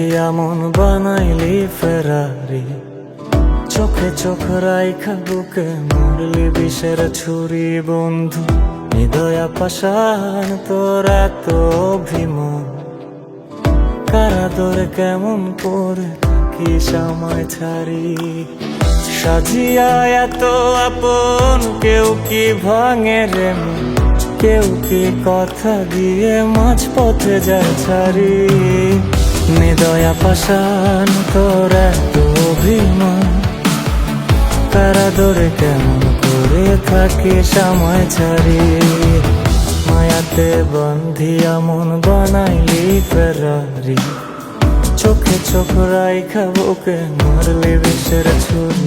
বন্ধিয়া মন বানাইলি ফেরারি, চোখে চোখ রাইখা বুকে মরলি বিষের ছুরি বন্ধু। হৃদয়া পাষাণ তোর এত অভিমান, কারাদরে কেমন করে থাকি সময় ছাড়ি। সাজিয়া এত আপন কেউ কি ভাঙে রে মন, কেউ কি কথা দিয়ে মাঝ পথে যায় ছাড়ি। হৃদয়া পাষাণ তোর এত অভিমান, কারাদরে কেমন করে থাকি সময় ছাড়ি। মায়াতে বন্ধিয়া মন বানাইলি ফেরারি, চোখে চোখ রাইখা বুকে মারলি বিষের ছুরি।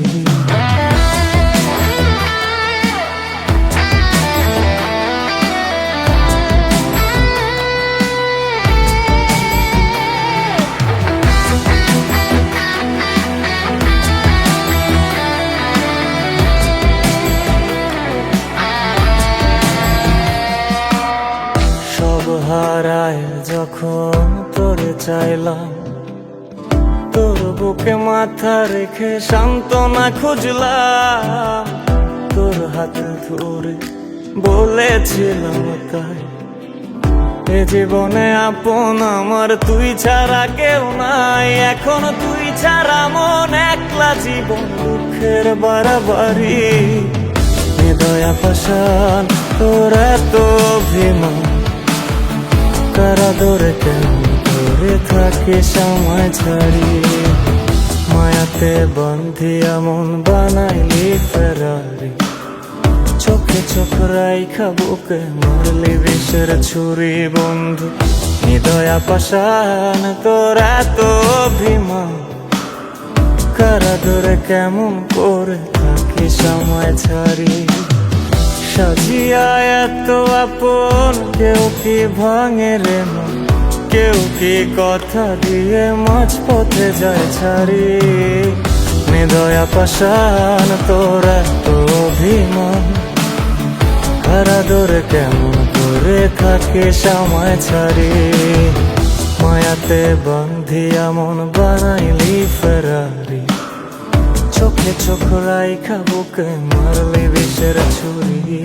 সব হারায় যখন তোরে চাইলাম, তোর বুকে মাথা রেখে সান্ত্বনা খুঁজলাম। তোর হাত ধরে বলেছিলাম তাই, এ জীবনে আপন আমার তুই ছাড়া কেউ নাই। এখন তুই ছাড়া মন একলা জীবন দুঃখের বাড়াবাড়ি। হৃদয়া পাষাণ তোর এত অভিমান, কারাদরে কেমন করে থাকে সময় ছাড়ি। মায়াতে বন্ধিয়া মন বানাইলি ফেরারি, চোখে চোখ রাইখা বুকে মারলি বিষের ছুরি বন্ধু। হৃদয়া পাষাণ তোর এত অভিমান, কারাদরে কেমন করে থাকি সময় ছাড়ি। সাজিয়া এত আপন কেউ কি ভাঙে রে মন, কেউ কি কথা দিয়ে মাঝ পথে যায় ছাড়ি। হৃদয়া পাষাণ তোর এত অভিমান, কারাদরে কেমন করে থাকে সময় ছাড়ি। মায়াতে বন্ধিয়া মন বানাইলি ফেরারি, চোখে চোখ রাইখা বুকে মারলি বিষের ছুরি।